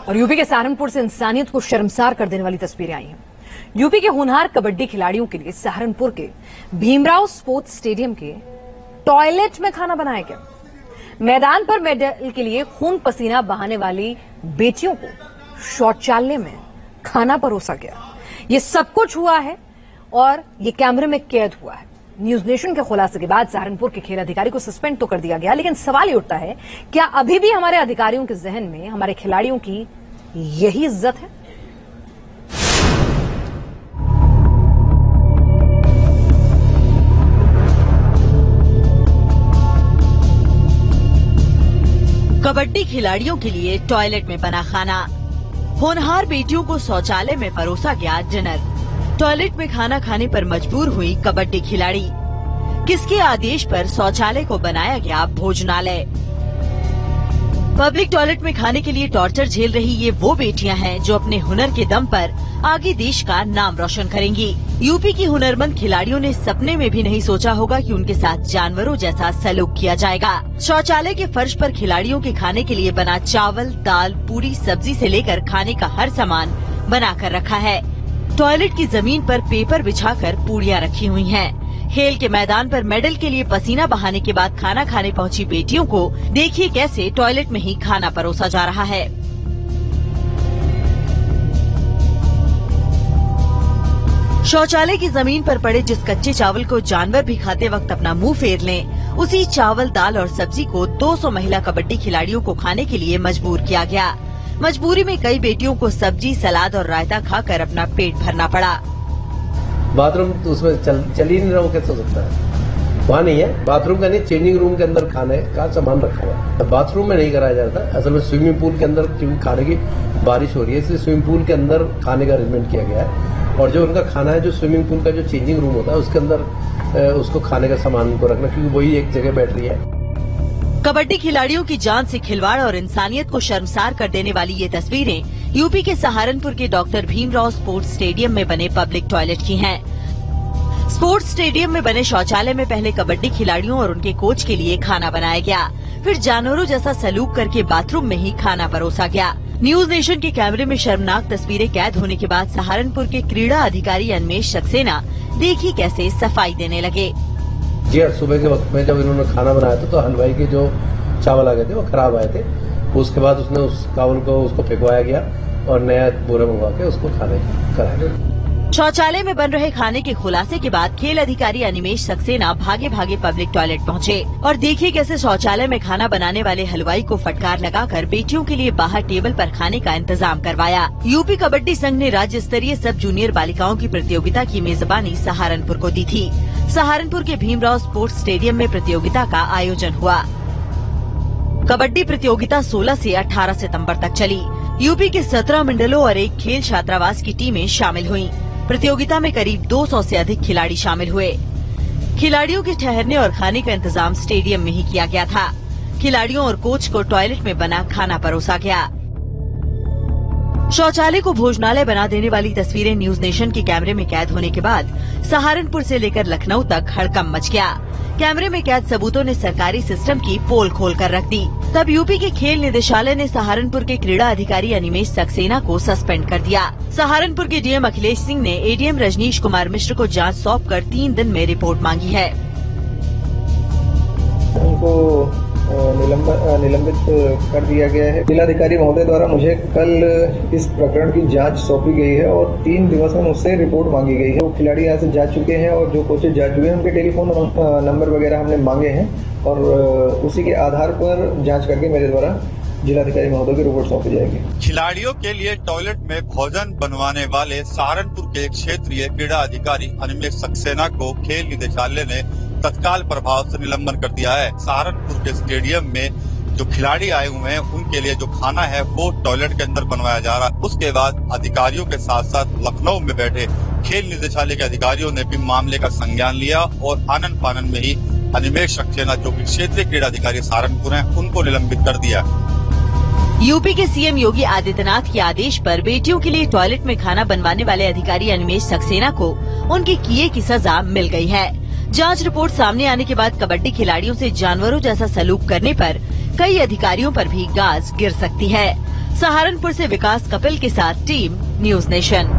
और यूपी के सहारनपुर से इंसानियत को शर्मसार कर देने वाली तस्वीरें आई हैं। यूपी के होनहार कबड्डी खिलाड़ियों के लिए सहारनपुर के भीमराव स्पोर्ट्स स्टेडियम के टॉयलेट में खाना बनाया गया। मैदान पर मेडल के लिए खून पसीना बहाने वाली बेटियों को शौचालय में खाना परोसा गया। ये सब कुछ हुआ है और ये कैमरे में कैद हुआ है। न्यूज नेशन के खुलासे के बाद सहारनपुर के खेल अधिकारी को सस्पेंड तो कर दिया गया, लेकिन सवाल ये उठता है, क्या अभी भी हमारे अधिकारियों के जहन में हमारे खिलाड़ियों की यही इज्जत है? कबड्डी खिलाड़ियों के लिए टॉयलेट में बना खाना। होनहार बेटियों को शौचालय में परोसा गया डिनर। टॉयलेट में खाना खाने पर मजबूर हुई कबड्डी खिलाड़ी। किसके आदेश पर शौचालय को बनाया गया भोजनालय? पब्लिक टॉयलेट में खाने के लिए टॉर्चर झेल रही ये वो बेटियां हैं जो अपने हुनर के दम पर आगे देश का नाम रोशन करेंगी। यूपी की हुनरमंद खिलाड़ियों ने सपने में भी नहीं सोचा होगा कि उनके साथ जानवरों जैसा सलूक किया जाएगा। शौचालय के फर्श पर खिलाड़ियों के खाने के लिए बना चावल, दाल, पूरी, सब्जी से लेकर खाने का हर सामान बना कर रखा है। टॉयलेट की जमीन पर पेपर बिछाकर पूड़ियां रखी हुई हैं। खेल के मैदान पर मेडल के लिए पसीना बहाने के बाद खाना खाने पहुंची बेटियों को देखिए कैसे टॉयलेट में ही खाना परोसा जा रहा है। शौचालय की जमीन पर पड़े जिस कच्चे चावल को जानवर भी खाते वक्त अपना मुंह फेर लें, उसी चावल, दाल और सब्जी को 200 महिला कबड्डी खिलाड़ियों को खाने के लिए मजबूर किया गया। मजबूरी में कई बेटियों को सब्जी, सलाद और रायता खाकर अपना पेट भरना पड़ा। बाथरूम तो उसमें चल ही नहीं रहा, वो कैसे हो सकता है? वहाँ नहीं है बाथरूम का, नहीं चेंजिंग रूम के अंदर खाने का सामान रखा हुआ है। बाथरूम में नहीं कराया जाता, असल में स्विमिंग पूल के अंदर, क्योंकि खाने की बारिश हो रही है इसलिए स्विमिंग पूल के अंदर खाने का अरेंजमेंट किया गया है। और जो उनका खाना है, जो स्विमिंग पूल का जो चेंजिंग रूम होता है उसके अंदर उसको खाने का सामान को रखना, क्योंकि वही एक जगह बैठ रही है। कबड्डी खिलाड़ियों की जान से खिलवाड़ और इंसानियत को शर्मसार कर देने वाली ये तस्वीरें यूपी के सहारनपुर के डॉक्टर भीमराव स्पोर्ट्स स्टेडियम में बने पब्लिक टॉयलेट की हैं। स्पोर्ट्स स्टेडियम में बने शौचालय में पहले कबड्डी खिलाड़ियों और उनके कोच के लिए खाना बनाया गया, फिर जानवरों जैसा सलूक करके बाथरूम में ही खाना परोसा गया। न्यूज नेशन के कैमरे में शर्मनाक तस्वीरें कैद होने के बाद सहारनपुर के क्रीड़ा अधिकारी अन्वेष सक्सेना देखिए कैसे सफाई देने लगे। जी हाँ, सुबह के वक्त में जब इन्होंने खाना बनाया था तो हलवाई के जो चावल आ गए थे वो खराब आए थे। उसके बाद उसने उस चावल को उसको फेंकवाया गया और नया बोरा मंगवा के उसको खाने कराया गया। शौचालय में बन रहे खाने के खुलासे के बाद खेल अधिकारी अन्वेष सक्सेना भागे भागे पब्लिक टॉयलेट पहुंचे और देखिए कैसे शौचालय में खाना बनाने वाले हलवाई को फटकार लगाकर बेटियों के लिए बाहर टेबल पर खाने का इंतजाम करवाया। यूपी कबड्डी संघ ने राज्य स्तरीय सब जूनियर बालिकाओं की प्रतियोगिता की मेजबानी सहारनपुर को दी थी। सहारनपुर के भीमराव स्पोर्ट्स स्टेडियम में प्रतियोगिता का आयोजन हुआ। कबड्डी प्रतियोगिता 16 से 18 सितंबर तक चली। यूपी के 17 मंडलों और एक खेल छात्रावास की टीमें शामिल हुईं। प्रतियोगिता में करीब 200 से अधिक खिलाड़ी शामिल हुए। खिलाड़ियों के ठहरने और खाने का इंतजाम स्टेडियम में ही किया गया था। खिलाड़ियों और कोच को टॉयलेट में बना खाना परोसा गया। शौचालय को भोजनालय बना देने वाली तस्वीरें न्यूज नेशन के कैमरे में कैद होने के बाद सहारनपुर से लेकर लखनऊ तक हड़कंप मच गया। कैमरे में कैद सबूतों ने सरकारी सिस्टम की पोल खोल कर रख दी। तब यूपी के खेल निदेशालय ने सहारनपुर के क्रीड़ा अधिकारी अन्वेष सक्सेना को सस्पेंड कर दिया। सहारनपुर के डीएम अखिलेश सिंह ने एडीएम रजनीश कुमार मिश्र को जांच सौंपकर 3 दिन में रिपोर्ट मांगी है। उनको निलंबित कर दिया गया है। जिलाधिकारी महोदय द्वारा मुझे कल इस प्रकरण की जांच सौंपी गई है और 3 दिवस में मुझसे रिपोर्ट मांगी गई है। वो खिलाड़ी यहाँ से जा चुके हैं और जो कोचेज जा चुके हैं उनके टेलीफोन नंबर वगैरह हमने मांगे हैं और उसी के आधार पर जांच करके मेरे द्वारा जिलाधिकारी महोदय की रिपोर्ट सौंपी जाएगी। खिलाड़ियों के लिए टॉयलेट में भोजन बनवाने वाले सहारनपुर के क्षेत्रीय क्रीड़ा अधिकारी अन्वेष सक्सेना को खेल निदेशालय ने तत्काल प्रभाव से निलंबन कर दिया है। सहारनपुर के स्टेडियम में जो खिलाड़ी आए हुए हैं उनके लिए जो खाना है वो टॉयलेट के अंदर बनवाया जा रहा है। उसके बाद अधिकारियों के साथ साथ लखनऊ में बैठे खेल निदेशालय के अधिकारियों ने भी मामले का संज्ञान लिया और आनन फानन में ही अन्वेष सक्सेना जो कि क्षेत्रीय क्रीड़ा अधिकारी सहारनपुर हैं उनको निलंबित कर दिया। यूपी के सीएम योगी आदित्यनाथ के आदेश पर बेटियों के लिए टॉयलेट में खाना बनवाने वाले अधिकारी अन्वेष सक्सेना को उनके किए की सजा मिल गई है। जांच रिपोर्ट सामने आने के बाद कबड्डी खिलाड़ियों से जानवरों जैसा सलूक करने पर कई अधिकारियों पर भी गाज गिर सकती है। सहारनपुर से विकास कपिल के साथ टीम न्यूज नेशन।